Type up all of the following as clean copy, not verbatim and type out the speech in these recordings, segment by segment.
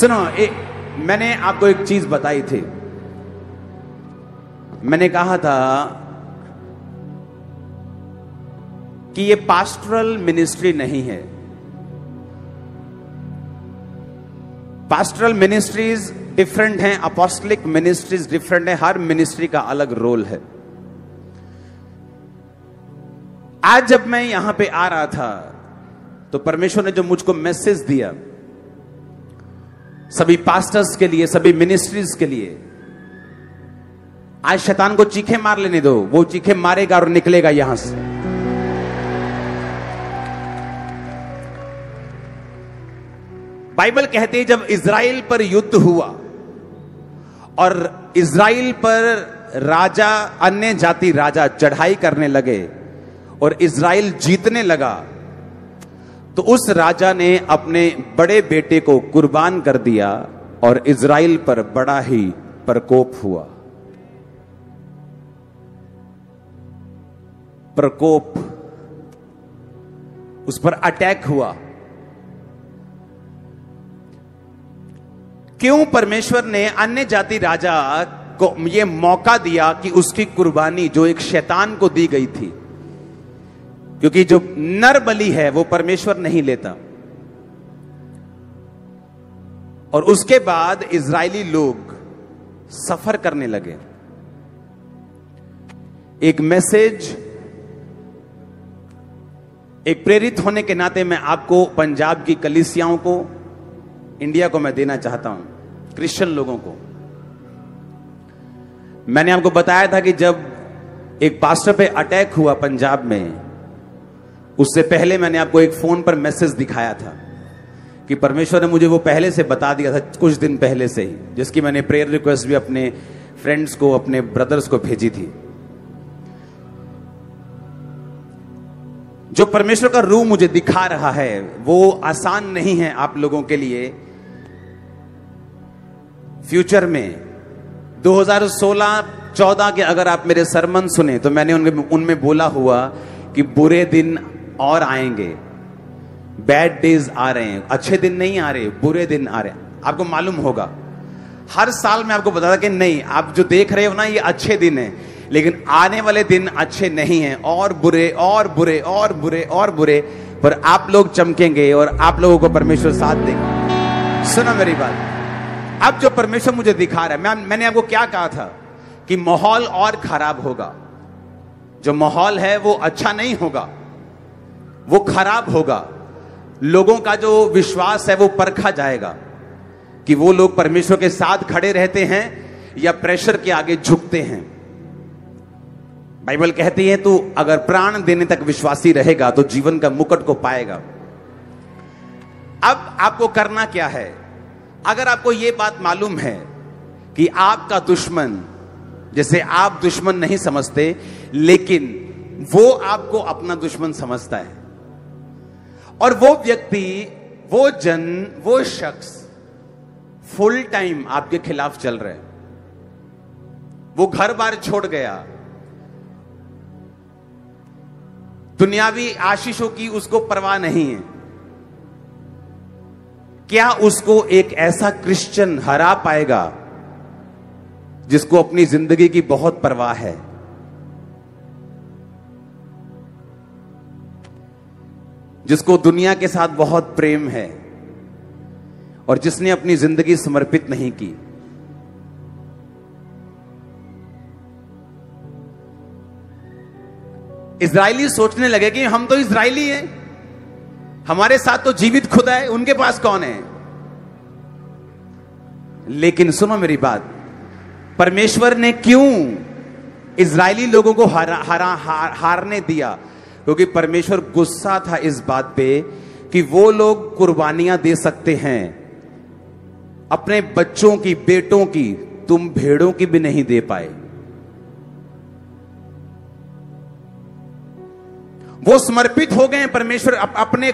सुनो, मैंने आपको एक चीज बताई थी। मैंने कहा था कि ये पास्टरल मिनिस्ट्री नहीं है। पास्टरल मिनिस्ट्रीज डिफरेंट हैं, अपोस्टलिक मिनिस्ट्रीज डिफरेंट है, हर मिनिस्ट्री का अलग रोल है। आज जब मैं यहां पे आ रहा था तो परमेश्वर ने जो मुझको मैसेज दिया सभी पास्टर्स के लिए, सभी मिनिस्ट्रीज के लिए, आज शैतान को चीखे मार लेने दो, वो चीखे मारेगा और निकलेगा यहां से। बाइबल कहती है जब इज़राइल पर युद्ध हुआ और इज़राइल पर राजा, अन्य जाति राजा चढ़ाई करने लगे और इज़राइल जीतने लगा, तो उस राजा ने अपने बड़े बेटे को कुर्बान कर दिया और इज़राइल पर बड़ा ही प्रकोप हुआ। प्रकोप, उस पर अटैक हुआ। क्यों परमेश्वर ने अन्य जाति राजा को यह मौका दिया कि उसकी कुर्बानी जो एक शैतान को दी गई थी, क्योंकि जो नर बलि है वो परमेश्वर नहीं लेता, और उसके बाद इजरायली लोग सफर करने लगे। एक मैसेज, एक प्रेरित होने के नाते मैं आपको, पंजाब की कलीसियाओं को, इंडिया को मैं देना चाहता हूं, क्रिश्चियन लोगों को। मैंने आपको बताया था कि जब एक पास्टर पे अटैक हुआ पंजाब में, उससे पहले मैंने आपको एक फोन पर मैसेज दिखाया था कि परमेश्वर ने मुझे वो पहले से बता दिया था, कुछ दिन पहले से ही, जिसकी मैंने प्रेयर रिक्वेस्ट भी अपने फ्रेंड्स को, अपने ब्रदर्स को भेजी थी। जो परमेश्वर का रूह मुझे दिखा रहा है वो आसान नहीं है आप लोगों के लिए। फ्यूचर में 2016-14 के अगर आप मेरे सरमन सुने तो मैंने उनमें बोला हुआ कि बुरे दिन और आएंगे, बैड डेज आ रहे हैं, अच्छे दिन नहीं आ रहे, बुरे दिन आ रहे हैं। आपको मालूम होगा, हर साल मैं आपको बताता कि नहीं, आप जो देख रहे हो ना ये अच्छे दिन है, लेकिन आने वाले दिन अच्छे नहीं हैं, और बुरे और बुरे और बुरे और बुरे, पर आप लोग चमकेंगे और आप लोगों को परमेश्वर साथ देगा। सुनो मेरी बात, अब जो परमेश्वर मुझे दिखा रहा है, मैंने आपको क्या कहा था कि माहौल और खराब होगा। जो माहौल है वो अच्छा नहीं होगा, वो खराब होगा। लोगों का जो विश्वास है वो परखा जाएगा कि वो लोग परमेश्वर के साथ खड़े रहते हैं या प्रेशर के आगे झुकते हैं। बाइबल कहती है तू अगर प्राण देने तक विश्वासी रहेगा तो जीवन का मुकुट को पाएगा। अब आपको करना क्या है? अगर आपको यह बात मालूम है कि आपका दुश्मन, जैसे आप दुश्मन नहीं समझते लेकिन वो आपको अपना दुश्मन समझता है, और वो व्यक्ति, वो जन, वो शख्स फुल टाइम आपके खिलाफ चल रहे हैं, वो घर बार छोड़ गया, दुनियावी आशीषों की उसको परवाह नहीं है, क्या उसको एक ऐसा क्रिश्चियन हरा पाएगा जिसको अपनी जिंदगी की बहुत परवाह है? जिसको दुनिया के साथ बहुत प्रेम है और जिसने अपनी जिंदगी समर्पित नहीं की? इजरायली सोचने लगे कि हम तो इजरायली हैं, हमारे साथ तो जीवित खुदा है, उनके पास कौन है? लेकिन सुनो मेरी बात, परमेश्वर ने क्यों इजरायली लोगों को हारने दिया? क्योंकि परमेश्वर गुस्सा था इस बात पे कि वो लोग कुर्बानियां दे सकते हैं अपने बच्चों की, बेटों की, तुम भेड़ों की भी नहीं दे पाए। वो समर्पित हो गए परमेश्वर, अपने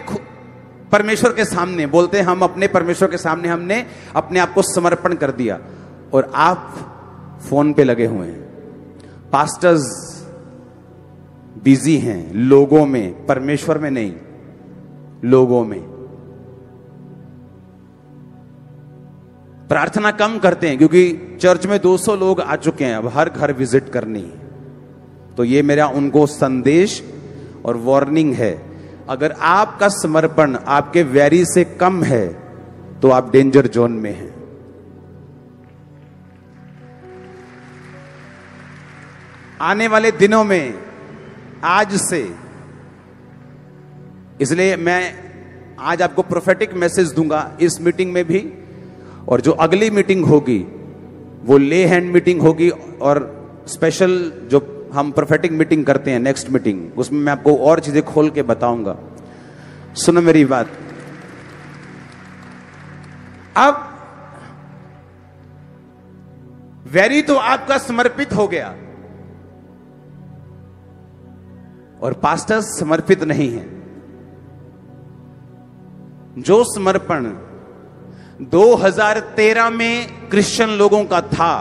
परमेश्वर के सामने। बोलते हैं हम अपने परमेश्वर के सामने हमने अपने आप को समर्पण कर दिया, और आप फोन पे लगे हुए हैं। पास्टर्स बिजी हैं लोगों में, परमेश्वर में नहीं, लोगों में। प्रार्थना कम करते हैं क्योंकि चर्च में 200 लोग आ चुके हैं, अब हर घर विजिट करनी है। तो ये मेरा उनको संदेश और वार्निंग है। अगर आपका समर्पण आपके वैरी से कम है तो आप डेंजर जोन में हैं। आने वाले दिनों में आज से, इसलिए मैं आज आपको प्रोफेटिक मैसेज दूंगा इस मीटिंग में भी, और जो अगली मीटिंग होगी वो ले हैंड मीटिंग होगी, और स्पेशल जो हम प्रोफेटिक मीटिंग करते हैं नेक्स्ट मीटिंग, उसमें मैं आपको और चीजें खोल के बताऊंगा। सुनो मेरी बात। अब वैरी तो आपका समर्पित हो गया और पास्टर समर्पित नहीं है। जो समर्पण 2013 में क्रिश्चियन लोगों का था,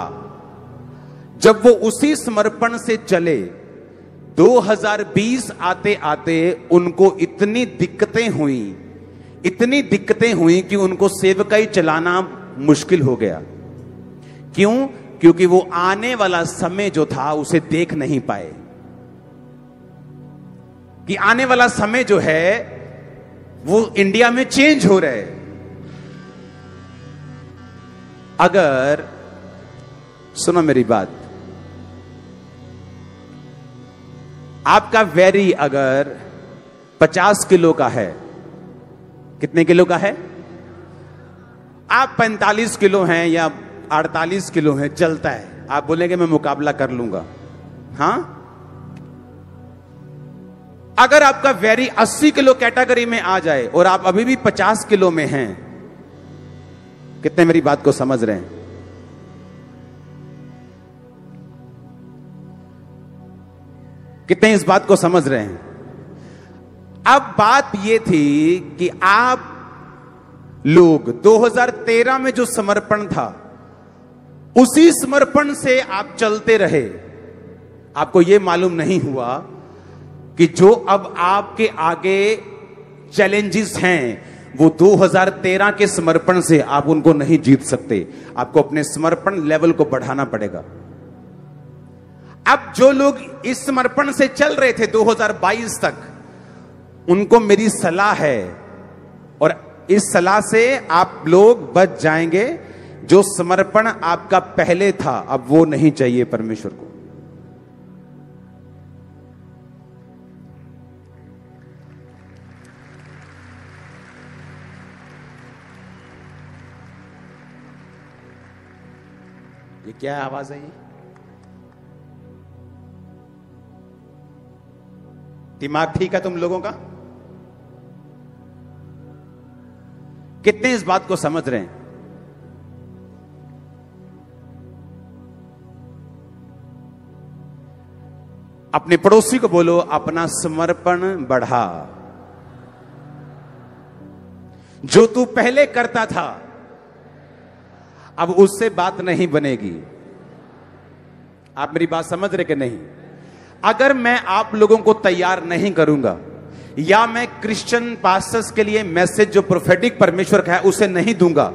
जब वो उसी समर्पण से चले, 2020 आते आते उनको इतनी दिक्कतें हुई कि उनको सेवकाई चलाना मुश्किल हो गया। क्यों? क्योंकि वो आने वाला समय जो था उसे देख नहीं पाए कि आने वाला समय जो है वो इंडिया में चेंज हो रहा है। अगर सुनो मेरी बात, आपका वैरी अगर 50 किलो का है, कितने किलो का है? आप 45 किलो हैं या 48 किलो हैं, चलता है। आप बोलेंगे मैं मुकाबला कर लूंगा, हां? अगर आपका वैरी 80 किलो कैटेगरी में आ जाए और आप अभी भी 50 किलो में हैं, कितने मेरी बात को समझ रहे हैं? कितने इस बात को समझ रहे हैं? अब बात यह थी कि आप लोग 2013 में जो समर्पण था उसी समर्पण से आप चलते रहे। आपको यह मालूम नहीं हुआ कि जो अब आपके आगे चैलेंजेस हैं वो 2013 के समर्पण से आप उनको नहीं जीत सकते। आपको अपने समर्पण लेवल को बढ़ाना पड़ेगा। अब जो लोग इस समर्पण से चल रहे थे 2022 तक, उनको मेरी सलाह है, और इस सलाह से आप लोग बच जाएंगे। जो समर्पण आपका पहले था अब वो नहीं चाहिए परमेश्वर को। ये क्या आवाज है? ये दिमाग ठीक है तुम लोगों का? कितने इस बात को समझ रहे हैं? अपने पड़ोसी को बोलो अपना समर्पण बढ़ा। जो तू पहले करता था अब उससे बात नहीं बनेगी। आप मेरी बात समझ रहे कि नहीं? अगर मैं आप लोगों को तैयार नहीं करूंगा, या मैं क्रिश्चियन पास्टर्स के लिए मैसेज जो प्रोफेटिक परमेश्वर का है उसे नहीं दूंगा,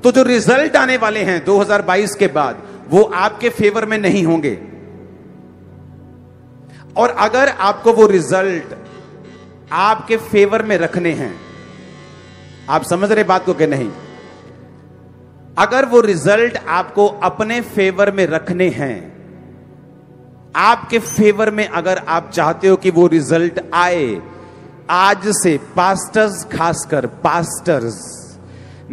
तो जो रिजल्ट आने वाले हैं 2022 के बाद वो आपके फेवर में नहीं होंगे। और अगर आपको वो रिजल्ट आपके फेवर में रखने हैं, आप समझ रहे बात को कि नहीं? अगर वो रिजल्ट आपको अपने फेवर में रखने हैं, आपके फेवर में अगर आप चाहते हो कि वो रिजल्ट आए, आज से पास्टर्स, खासकर पास्टर्स,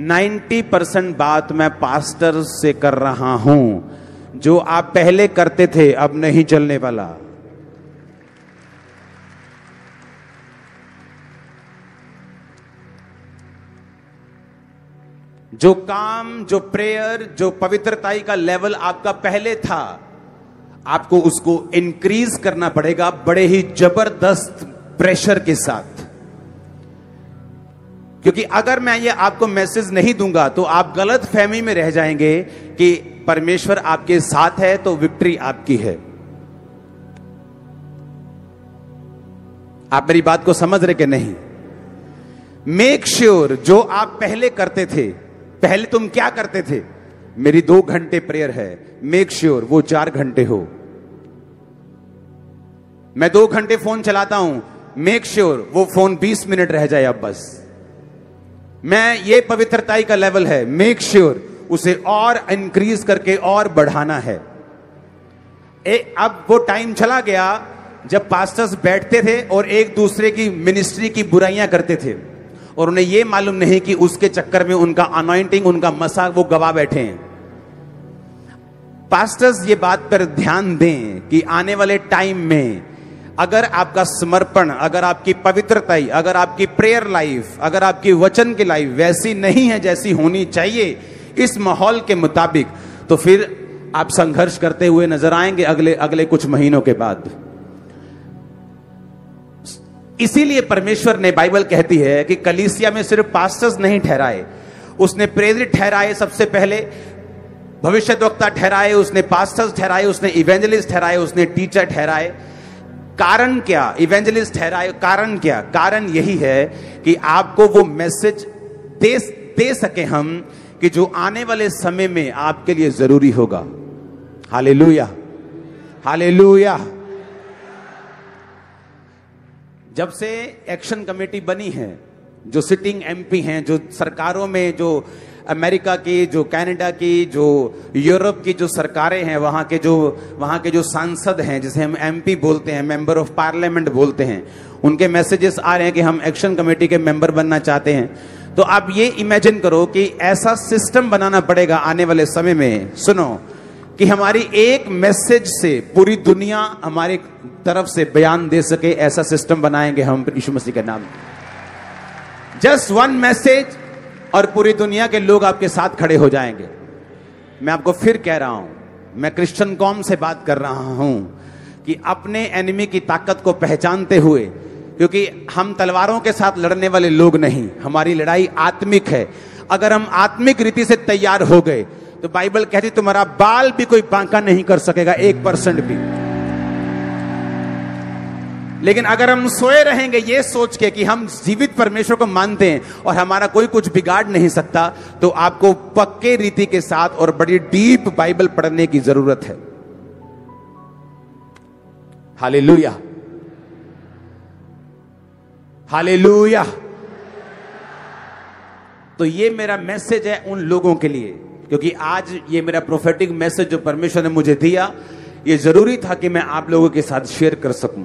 90% बात मैं पास्टर्स से कर रहा हूं। जो आप पहले करते थे अब नहीं चलने वाला। जो काम, जो प्रेयर, जो पवित्रताई का लेवल आपका पहले था, आपको उसको इंक्रीज करना पड़ेगा बड़े ही जबरदस्त प्रेशर के साथ। क्योंकि अगर मैं ये आपको मैसेज नहीं दूंगा तो आप गलत फहमी में रह जाएंगे कि परमेश्वर आपके साथ है तो विक्ट्री आपकी है। आप मेरी बात को समझ रहे कि नहीं? मेक श्योर जो आप पहले करते थे, पहले तुम क्या करते थे? मेरी 2 घंटे प्रेयर है, मेक श्योर वो 4 घंटे हो। मैं 2 घंटे फोन चलाता हूं, मेक श्योर वो फोन 20 मिनट रह जाए अब बस। मैं ये पवित्रताई का लेवल है, मेक श्योर उसे और इंक्रीज करके और बढ़ाना है। अब वो टाइम चला गया जब पास्टर्स बैठते थे और एक दूसरे की मिनिस्ट्री की बुराइयां करते थे और उन्हें यह मालूम नहीं कि उसके चक्कर में उनका अनॉइंटिंग, उनका मसाक वो गवा बैठे हैं। पास्टर्स ये बात पर ध्यान दें कि आने वाले टाइम में अगर आपका समर्पण, अगर आपकी पवित्रताई, अगर आपकी प्रेयर लाइफ, अगर आपकी वचन की लाइफ वैसी नहीं है जैसी होनी चाहिए इस माहौल के मुताबिक, तो फिर आप संघर्ष करते हुए नजर आएंगे अगले कुछ महीनों के बाद। इसीलिए परमेश्वर ने, बाइबल कहती है कि कलीसिया में सिर्फ पास्टर्स नहीं ठहराए, उसने प्रेरित ठहराए, सबसे पहले भविष्यद्वक्ता ठहराए, उसने पास्टर्स ठहराए, उसने इवेंजलिस्ट ठहराए, उसने टीचर ठहराए। कारण क्या? इवेंजलिस्ट ठहराए, कारण क्या? कारण यही है कि आपको वो मैसेज दे सके हम कि जो आने वाले समय में आपके लिए जरूरी होगा। Hallelujah, hallelujah. जब से एक्शन कमेटी बनी है, जो सिटिंग एमपी हैं, जो सरकारों में, जो अमेरिका की, जो कनाडा की, जो यूरोप की जो सरकारें हैं, वहां के जो सांसद हैं, जिसे हम एमपी बोलते हैं, मेंबर ऑफ पार्लियामेंट बोलते हैं, उनके मैसेजेस आ रहे हैं कि हम एक्शन कमेटी के मेंबर बनना चाहते हैं। तो आप ये इमेजिन करो कि ऐसा सिस्टम बनाना पड़ेगा आने वाले समय में, सुनो, कि हमारी एक मैसेज से पूरी दुनिया हमारी तरफ से बयान दे सके। ऐसा सिस्टम बनाएंगे हम यीशु मसीह के नाम। जस्ट वन मैसेज और पूरी दुनिया के लोग आपके साथ खड़े हो जाएंगे। मैं आपको फिर कह रहा हूं, मैं क्रिश्चियन कौम से बात कर रहा हूं कि अपने एनिमी की ताकत को पहचानते हुए, क्योंकि हम तलवारों के साथ लड़ने वाले लोग नहीं, हमारी लड़ाई आत्मिक है। अगर हम आत्मिक रीति से तैयार हो गए तो बाइबल कहती तुम्हारा बाल भी कोई बांका नहीं कर सकेगा, 1% भी। लेकिन अगर हम सोए रहेंगे ये सोच के कि हम जीवित परमेश्वर को मानते हैं और हमारा कोई कुछ बिगाड़ नहीं सकता, तो आपको पक्के रीति के साथ और बड़ी डीप बाइबल पढ़ने की जरूरत है। Hallelujah, hallelujah. तो ये मेरा मैसेज है उन लोगों के लिए, क्योंकि आज ये मेरा प्रोफेटिक मैसेज जो परमेश्वर ने मुझे दिया, ये जरूरी था कि मैं आप लोगों के साथ शेयर कर सकूं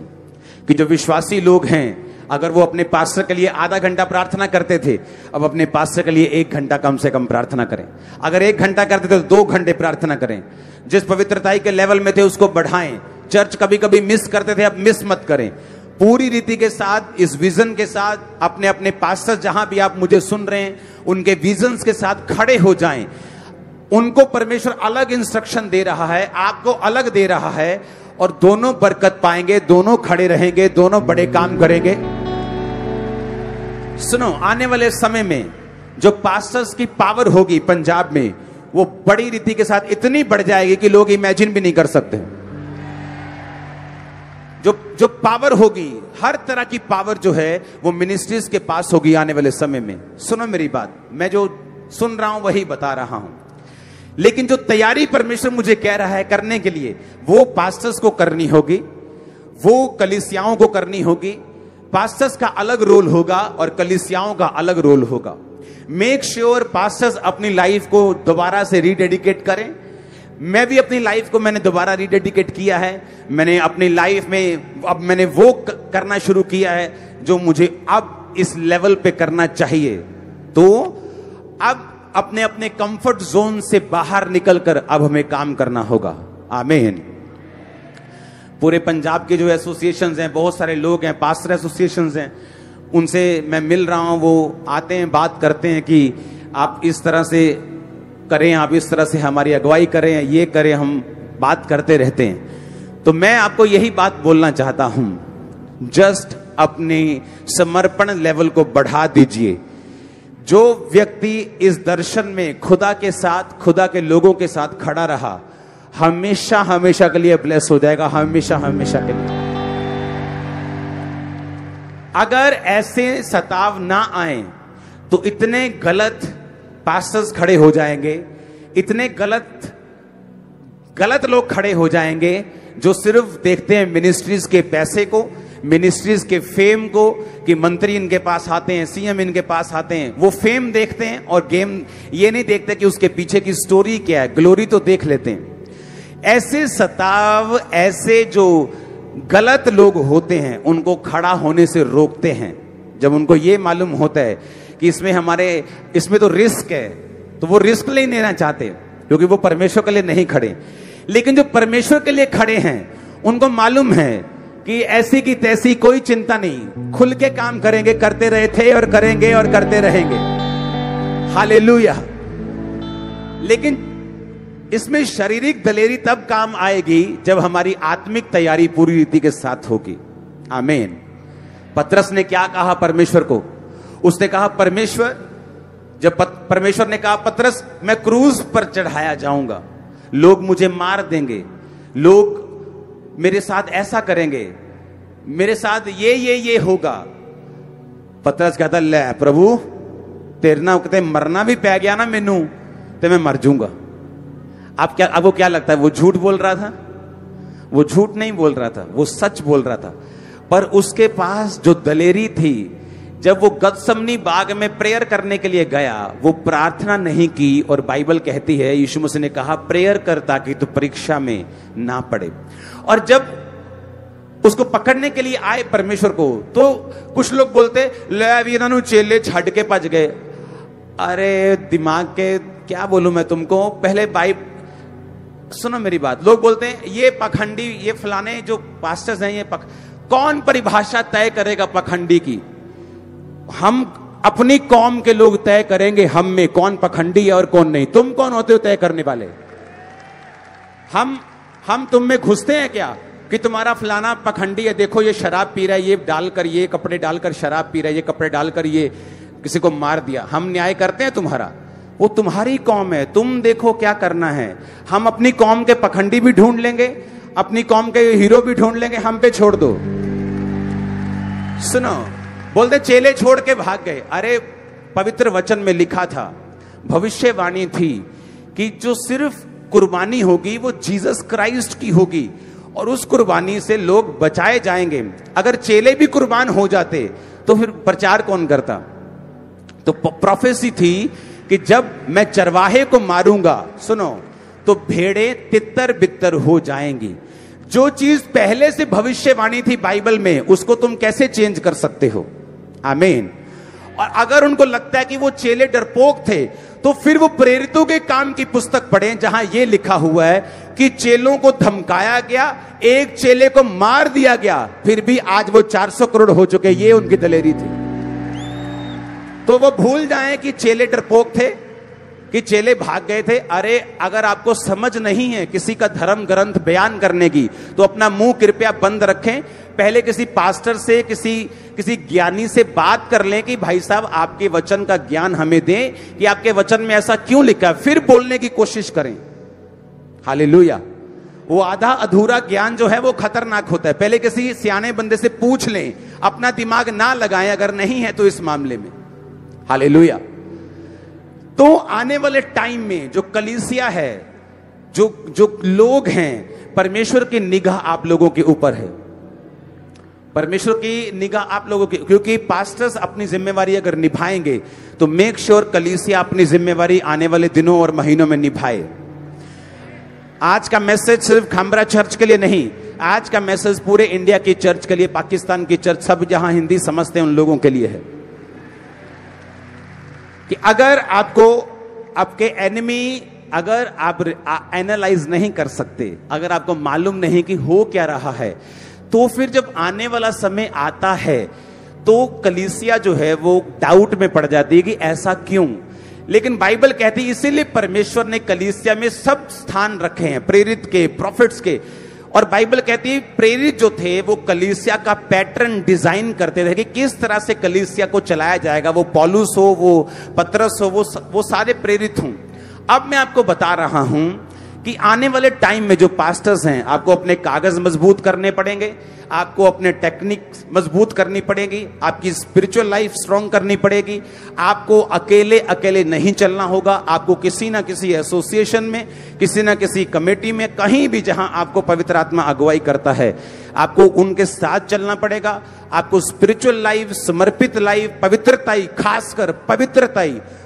कि जो विश्वासी लोग हैं, अगर वो अपने पास्टर के लिए आधा घंटा प्रार्थना करते थे, अब अपने पास्टर के लिए 1 घंटा कम से कम प्रार्थना करें। अगर 1 घंटा करते थे तो 2 घंटे प्रार्थना करें। जिस पवित्रताई के लेवल में थे उसको बढ़ाएं। चर्च कभी कभी मिस करते थे, अब मिस मत करें। पूरी रीति के साथ, इस विजन के साथ, अपने अपने पास्टर जहां भी आप मुझे सुन रहे हैं उनके विजन्स के साथ खड़े हो जाएं। उनको परमेश्वर अलग इंस्ट्रक्शन दे रहा है, आपको अलग दे रहा है, और दोनों बरकत पाएंगे, दोनों खड़े रहेंगे, दोनों बड़े काम करेंगे। सुनो, आने वाले समय में जो पास्टर्स की पावर होगी पंजाब में, वो बड़ी रीति के साथ इतनी बढ़ जाएगी कि लोग इमेजिन भी नहीं कर सकते। जो पावर होगी, हर तरह की पावर जो है वो मिनिस्ट्रीज के पास होगी आने वाले समय में। सुनो मेरी बात, मैं जो सुन रहा हूं वही बता रहा हूं, लेकिन जो तैयारी परमेश्वर मुझे कह रहा है करने के लिए, वो पास्टर्स को करनी होगी, वो कलीसियाओं को करनी होगी। पास्टर्स का अलग रोल होगा और कलीसियाओं का अलग रोल होगा। मेक श्योर पास्टर्स अपनी लाइफ को दोबारा से रीडेडिकेट करें। मैं भी अपनी लाइफ को मैंने दोबारा रीडेडिकेट किया है। मैंने अपनी लाइफ में अब मैंने वो करना शुरू किया है जो मुझे अब इस लेवल पे करना चाहिए। तो अब अपने अपने कंफर्ट जोन से बाहर निकलकर अब हमें काम करना होगा। आमीन। पूरे पंजाब के जो एसोसिएशंस हैं, बहुत सारे लोग हैं, पास्टर एसोसिएशंस हैं, उनसे मैं मिल रहा हूं। वो आते हैं, बात करते हैं कि आप इस तरह से करें, आप इस तरह से हमारी अगुवाई करें, ये करें, हम बात करते रहते हैं। तो मैं आपको यही बात बोलना चाहता हूं, जस्ट अपने समर्पण लेवल को बढ़ा दीजिए। जो व्यक्ति इस दर्शन में खुदा के साथ, खुदा के लोगों के साथ खड़ा रहा, हमेशा हमेशा के लिए ब्लेस हो जाएगा, हमेशा हमेशा के लिए। अगर ऐसे सताव ना आए तो इतने गलत पास्टर्स खड़े हो जाएंगे, इतने गलत लोग खड़े हो जाएंगे जो सिर्फ देखते हैं मिनिस्ट्रीज के पैसे को, मिनिस्ट्रीज के फेम को, कि मंत्री इनके पास आते हैं, सीएम इनके पास आते हैं, वो फेम देखते हैं और गेम ये नहीं देखते कि उसके पीछे की स्टोरी क्या है, ग्लोरी तो देख लेते हैं। ऐसे सताव, ऐसे जो गलत लोग होते हैं उनको खड़ा होने से रोकते हैं। जब उनको ये मालूम होता है कि इसमें तो रिस्क है, तो वो रिस्क नहीं लेना चाहते, क्योंकि वो परमेश्वर के लिए नहीं खड़े। लेकिन जो परमेश्वर के लिए खड़े हैं उनको मालूम है कि ऐसी की तैसी कोई चिंता नहीं, खुल के काम करेंगे, करते रहे थे और करेंगे और करते रहेंगे। हालेलुया। लेकिन इसमें शारीरिक दलेरी तब काम आएगी जब हमारी आत्मिक तैयारी पूरी रीति के साथ होगी। आमीन। पतरस ने क्या कहा परमेश्वर को? उसने कहा परमेश्वर, जब परमेश्वर ने कहा पतरस मैं क्रूज पर चढ़ाया जाऊंगा, लोग मुझे मार देंगे, लोग मेरे साथ ऐसा करेंगे, मेरे साथ ये होगा। पतरस कहता ले प्रभु तेरे ना कहते मरना भी पै गया ना मैनू तो मैं मर जाऊंगा। अब वो क्या लगता है, वो झूठ बोल रहा था? वो झूठ नहीं बोल रहा था, वो सच बोल रहा था। पर उसके पास जो दलेरी थी, जब वो गतसमनी बाग में प्रेयर करने के लिए गया, वो प्रार्थना नहीं की। और बाइबल कहती है, यीशु मसीह ने कहा प्रेयर कर ताकि तू परीक्षा में ना पड़े। और जब उसको पकड़ने के लिए आए परमेश्वर को, तो कुछ लोग बोलते ले वीरा नु चेले छड़ के भज गए। अरे दिमाग के क्या बोलूं मैं तुमको, पहले सुनो मेरी बात। लोग बोलते हैं ये पखंडी, ये फलाने जो पास्टर्स हैं, ये कौन परिभाषा तय करेगा पखंडी की? हम अपनी कौम के लोग तय करेंगे हम में कौन पखंडी है और कौन नहीं। तुम कौन होते हो तय करने वाले? हम तुम में घुसते हैं क्या कि तुम्हारा फलाना पखंडी है, देखो ये शराब पी रहा है, ये डालकर, ये कपड़े डालकर शराब पी रहा है, ये कपड़े डालकर ये किसी को मार दिया। हम न्याय करते हैं तुम्हारा? वो तुम्हारी कौम है, तुम देखो क्या करना है। हम अपनी कौम के पखंडी भी ढूंढ लेंगे, अपनी कौम के हीरो भी ढूंढ लेंगे, हम पे छोड़ दो। सुनो, बोलते चेले छोड़ के भाग गए। अरे पवित्र वचन में लिखा था, भविष्यवाणी थी कि जो सिर्फ कुर्बानी होगी वो जीसस क्राइस्ट की होगी, और उस कुर्बानी से लोग बचाए जाएंगे। अगर चेले भी कुर्बान हो जाते तो फिर प्रचार कौन करता? तो प्रोफेसी थी कि जब मैं चरवाहे को मारूंगा, सुनो, तो भेड़ें तितर बितर हो जाएंगी। जो चीज पहले से भविष्यवाणी थी बाइबल में, उसको तुम कैसे चेंज कर सकते हो? आमीन। और अगर उनको लगता है कि वो चेले डरपोक थे, तो फिर वो प्रेरितों के काम की पुस्तक पढ़ें, जहां ये लिखा हुआ है कि चेलों को धमकाया गया, एक चेले को मार दिया गया, फिर भी आज वो 400 करोड़ हो चुके। ये उनकी दलेरी थी। तो वो भूल जाएं कि चेले डरपोक थे, कि चेले भाग गए थे। अरे अगर आपको समझ नहीं है किसी का धर्म ग्रंथ बयान करने की, तो अपना मुंह कृपया बंद रखें। पहले किसी पास्टर से, किसी ज्ञानी से बात कर लें कि भाई साहब आपके वचन का ज्ञान हमें दें, कि आपके वचन में ऐसा क्यों लिखा है, फिर बोलने की कोशिश करें। हालेलुया। वो आधा अधूरा ज्ञान जो है वो खतरनाक होता है। पहले किसी सियाने बंदे से पूछ लें, अपना दिमाग ना लगाएं अगर नहीं है तो इस मामले में। हालेलुया। तो आने वाले टाइम में जो कलीसिया है, जो लोग हैं, परमेश्वर की निगाह आप लोगों के ऊपर है। परमेश्वर की निगाह आप लोगों की, क्योंकि पास्टर्स अपनी जिम्मेवारी अगर निभाएंगे तो मेक श्योर कलीसिया अपनी जिम्मेवारी आने वाले दिनों और महीनों में निभाए। आज का मैसेज सिर्फ खामरा चर्च के लिए नहीं, आज का मैसेज पूरे इंडिया की चर्च के लिए, पाकिस्तान की चर्च, सब जहां हिंदी समझते हैं उन लोगों के लिए है कि अगर आपको आपके एनिमी, अगर आप एनालाइज नहीं कर सकते, अगर आपको मालूम नहीं कि हो क्या रहा है, तो फिर जब आने वाला समय आता है तो कलीसिया जो है वो डाउट में पड़ जाती है कि ऐसा क्यों। लेकिन बाइबल कहती है इसीलिए परमेश्वर ने कलीसिया में सब स्थान रखे हैं, प्रेरित के, प्रॉफिट्स के। और बाइबल कहती है प्रेरित जो थे वो कलीसिया का पैटर्न डिजाइन करते थे कि किस तरह से कलीसिया को चलाया जाएगा। वो पौलुस हो, वो पतरस हो, वो सारे प्रेरित हों। अब मैं आपको बता रहा हूं कि आने वाले टाइम में जो पास्टर्स हैं, आपको अपने कागज मजबूत करने पड़ेंगे, आपको अपने टेक्निक मजबूत करनी पड़ेगी, आपकी स्पिरिचुअल लाइफ स्ट्रांग करनी पड़ेगी। आपको अकेले अकेले नहीं चलना होगा, आपको किसी ना किसी एसोसिएशन में, किसी ना किसी कमेटी में, कहीं भी जहां आपको पवित्र आत्मा अगुवाई करता है, आपको उनके साथ चलना पड़ेगा। आपको स्पिरिचुअल लाइफ, समर्पित लाइफ, पवित्रता, खासकर पवित्रता,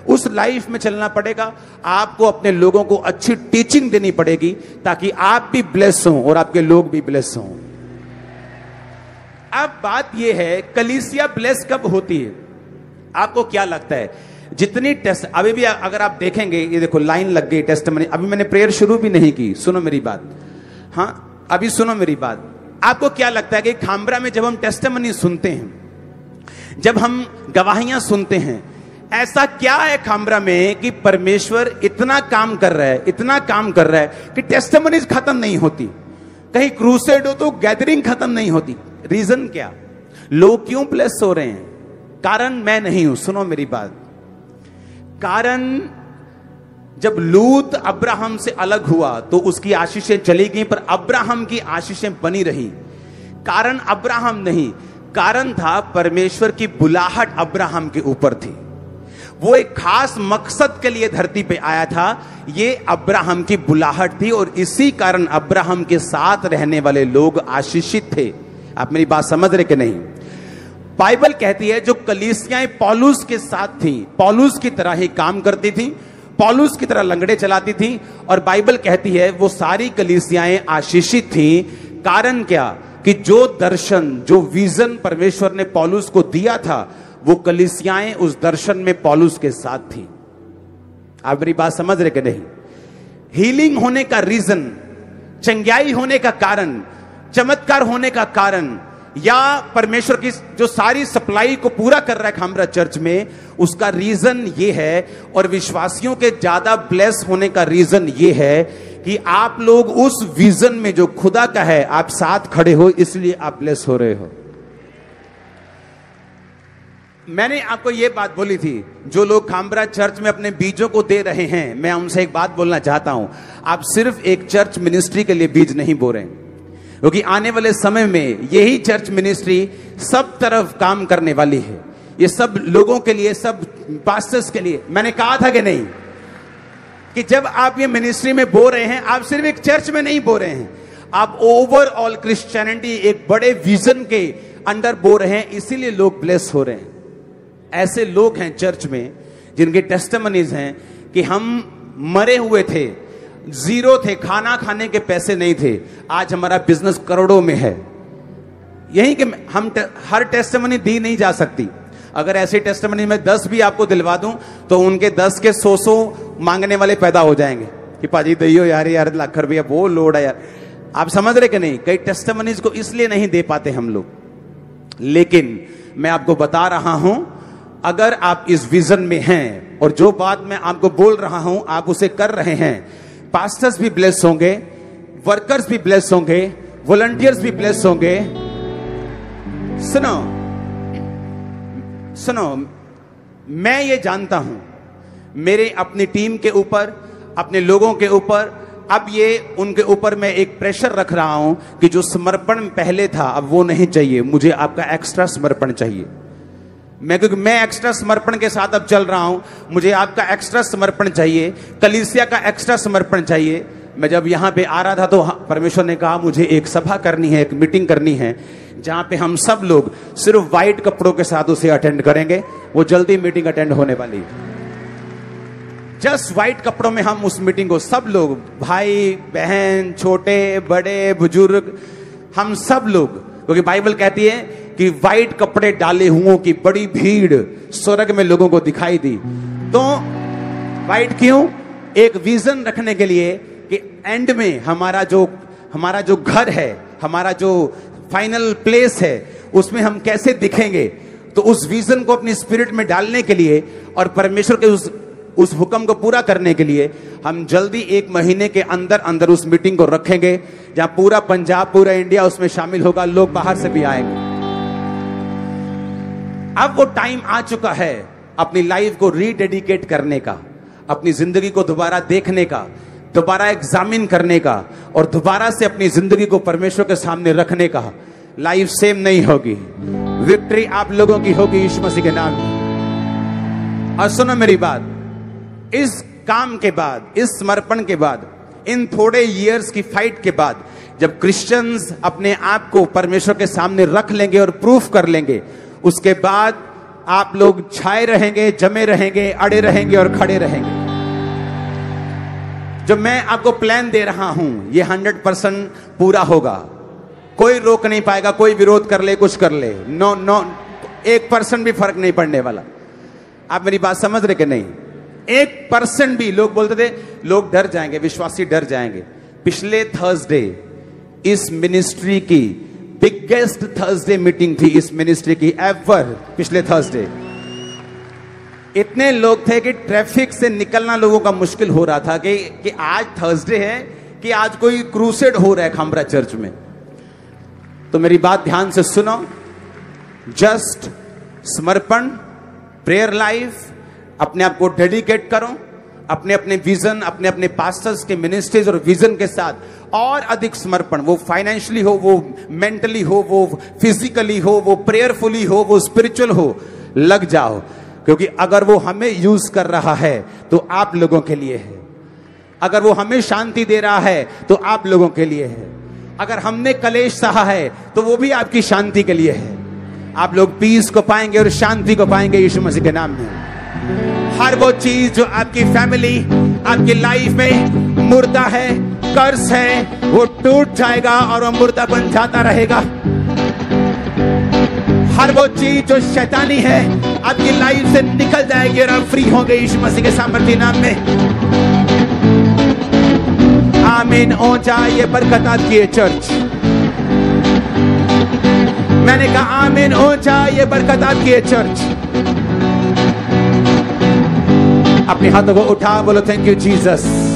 उस लाइफ में चलना पड़ेगा। आपको अपने लोगों को अच्छी टीचिंग देनी पड़ेगी ताकि आप भी ब्लेस हों और आपके लोग भी ब्लेस हों। अब बात यह है, कलीसिया ब्लेस कब होती है? आपको क्या लगता है? जितनी टेस्ट अभी भी अगर आप देखेंगे, ये देखो लाइन लग गई टेस्टिमनी। अभी मैंने प्रेयर शुरू भी नहीं की, सुनो मेरी बात। हाँ, अभी सुनो मेरी बात। आपको क्या लगता है कि खामरा में जब हम टेस्टिमनी सुनते हैं, जब हम गवाहियां सुनते हैं, ऐसा क्या है खामरा में कि परमेश्वर इतना काम कर रहा है, इतना काम कर रहा है कि टेस्टिमनीज खत्म नहीं होती? कहीं क्रूसेड हो तो गैदरिंग खत्म नहीं होती। रीजन क्या? लोग क्यों ब्लेस हो रहे हैं? कारण मैं नहीं हूं, सुनो मेरी बात। कारण, जब लूत अब्राहम से अलग हुआ तो उसकी आशीषें चली गई, पर अब्राहम की आशीषें बनी रही। कारण अब्राहम नहीं, कारण था परमेश्वर की बुलाहट अब्राहम के ऊपर थी। वो एक खास मकसद के लिए धरती पे आया था, ये अब्राहम की बुलाहट थी, और इसी कारण अब्राहम के साथ रहने वाले लोग आशीषित थे। आप मेरी बात समझ रहे कि नहीं? बाइबल कहती है जो कलीसियाएं पौलुस के साथ थी, पौलुस की तरह ही काम करती थी, पौलुस की तरह लंगड़े चलाती थी, और बाइबल कहती है वो सारी कलीसियाएं आशीषित थी। कारण क्या? कि जो दर्शन, जो विजन परमेश्वर ने पौलुस को दिया था, वो कलीसियाएं उस दर्शन में पौलुस के साथ थी। आप मेरी बात समझ रहे कि नहीं? हीलिंग होने का रीजन, चंगाई होने का कारण, चमत्कार होने का कारण, या परमेश्वर की जो सारी सप्लाई को पूरा कर रहा है खामरा चर्च में, उसका रीजन ये है, और विश्वासियों के ज्यादा ब्लेस होने का रीजन ये है कि आप लोग उस विजन में जो खुदा का है, आप साथ खड़े हो, इसलिए आप ब्लेस हो रहे हो। मैंने आपको यह बात बोली थी, जो लोग खामरा चर्च में अपने बीजों को दे रहे हैं, मैं उनसे एक बात बोलना चाहता हूं। आप सिर्फ एक चर्च मिनिस्ट्री के लिए बीज नहीं बो रहे, क्योंकि आने वाले समय में यही चर्च मिनिस्ट्री सब तरफ काम करने वाली है। ये सब लोगों के लिए, सब पास्टर्स के लिए। मैंने कहा था कि नहीं कि जब आप ये मिनिस्ट्री में बो रहे हैं, आप सिर्फ एक चर्च में नहीं बो रहे हैं, आप ओवरऑल क्रिश्चियनिटी एक बड़े विजन के अंडर बो रहे हैं, इसीलिए लोग ब्लेस हो रहे हैं। ऐसे लोग हैं चर्च में जिनके टेस्टिमनीज हैं कि हम मरे हुए थे, जीरो थे, खाना खाने के पैसे नहीं थे, आज हमारा बिजनेस करोड़ों में है। यही कि हम हर टेस्टिमनी दी नहीं जा सकती। अगर ऐसी टेस्टिमनी में 10 भी आपको दिलवा दूं तो उनके 10 के 100 मांगने वाले पैदा हो जाएंगे कि पाजी दैयो यार लाख रुपया वो लोड है यार। आप समझ रहे कि नहीं? कई टेस्टिमनीज को इसलिए नहीं दे पाते हम लोग। लेकिन मैं आपको बता रहा हूं, अगर आप इस विजन में हैं और जो बात मैं आपको बोल रहा हूं आप उसे कर रहे हैं, पास्टर्स भी ब्लेस होंगे, वर्कर्स भी ब्लेस होंगे, वॉलंटियर्स भी ब्लेस होंगे। सुनो सुनो, मैं ये जानता हूं, मेरे अपनी टीम के ऊपर, अपने लोगों के ऊपर, अब ये उनके ऊपर मैं एक प्रेशर रख रहा हूं कि जो समर्पण पहले था अब वो नहीं चाहिए, मुझे आपका एक्स्ट्रा समर्पण चाहिए। क्योंकि मैं एक्स्ट्रा समर्पण के साथ अब चल रहा हूं, मुझे आपका एक्स्ट्रा समर्पण चाहिए, कलीसिया का एक्स्ट्रा समर्पण चाहिए। मैं जब यहां पे आ रहा था तो परमेश्वर ने कहा मुझे एक सभा करनी है, एक मीटिंग करनी है, जहां पे हम सब लोग सिर्फ व्हाइट कपड़ों के साथ उसे अटेंड करेंगे। वो जल्दी मीटिंग अटेंड होने वाली है। जस्ट व्हाइट कपड़ों में हम उस मीटिंग को, सब लोग, भाई बहन, छोटे बड़े बुजुर्ग, हम सब लोग, क्योंकि बाइबल कहती है कि व्हाइट कपड़े डाले हुओं की बड़ी भीड़ स्वर्ग में लोगों को दिखाई दी। तो व्हाइट क्यों? एक विजन रखने के लिए कि एंड में हमारा जो घर है, हमारा जो फाइनल प्लेस है, उसमें हम कैसे दिखेंगे। तो उस विजन को अपनी स्पिरिट में डालने के लिए और परमेश्वर के उस हुक्म को पूरा करने के लिए हम जल्दी 1 महीने के अंदर अंदर उस मीटिंग को रखेंगे, जहां पूरा पंजाब, पूरा इंडिया उसमें शामिल होगा, लोग बाहर से भी आएंगे। अब वो टाइम आ चुका है अपनी लाइफ को रीडेडिकेट करने का, अपनी जिंदगी को दोबारा देखने का, दोबारा एग्जामिन करने का, और दोबारा से अपनी जिंदगी को परमेश्वर के सामने रखने का। लाइफ सेम नहीं होगी। विक्ट्री आप लोगों की होगी यीशु मसीह के नाम में। और सुनो मेरी बात, इस काम के बाद, इस समर्पण के बाद, इन थोड़े ईयर्स की फाइट के बाद, जब क्रिश्चियंस अपने आप को परमेश्वर के सामने रख लेंगे और प्रूफ कर लेंगे, उसके बाद आप लोग छाए रहेंगे, जमे रहेंगे, अड़े रहेंगे और खड़े रहेंगे। जो मैं आपको प्लान दे रहा हूं ये 100% पूरा होगा। कोई रोक नहीं पाएगा, कोई विरोध कर ले, कुछ कर ले, नो नो, 1% भी फर्क नहीं पड़ने वाला। आप मेरी बात समझ रहे कि नहीं? 1% भी। लोग बोलते थे लोग डर जाएंगे, विश्वासी डर जाएंगे। पिछले थर्सडे इस मिनिस्ट्री की बिगेस्ट थर्सडे मीटिंग थी, इस मिनिस्ट्री की एवर। पिछले थर्सडे इतने लोग थे कि ट्रैफिक से निकलना लोगों का मुश्किल हो रहा था कि आज थर्सडे है, कि आज कोई क्रूसेड हो रहा है खामरा चर्च में। तो मेरी बात ध्यान से सुनो। जस्ट समर्पण, प्रेयर लाइफ, अपने आप को डेडिकेट करो, अपने अपने विजन, अपने अपने पास्टर्स के मिनिस्ट्रीज और विजन के साथ और अधिक समर्पण, वो फाइनेंशियली हो, वो मेंटली हो, वो फिजिकली हो, वो प्रेयरफुली हो, वो स्पिरिचुअल हो, लग जाओ। क्योंकि अगर वो हमें यूज कर रहा है तो आप लोगों के लिए है। अगर वो हमें शांति दे रहा है तो आप लोगों के लिए है। अगर हमने कलेश सहा है तो वो भी आपकी शांति के लिए है। आप लोग पीस को पाएंगे और शांति को पाएंगे यीशु मसीह के नाम में। हर वो चीज जो आपकी फैमिली, आपकी लाइफ में मुर्दा है, कर्ज है, वो टूट जाएगा और वो मुर्दा बन जाता रहेगा। हर वो चीज जो शैतानी है आपकी लाइफ से निकल जाएगी और आप फ्री होंगे यीशु मसीह के सामर्थ्य नाम में। आमीन हो जाए। ये बरकत आपकी है चर्च। मैंने कहा आमीन हो जाए, ये बरकत आपकी है चर्च। अपने हाथों को उठा, बोलो थैंक यू जीसस।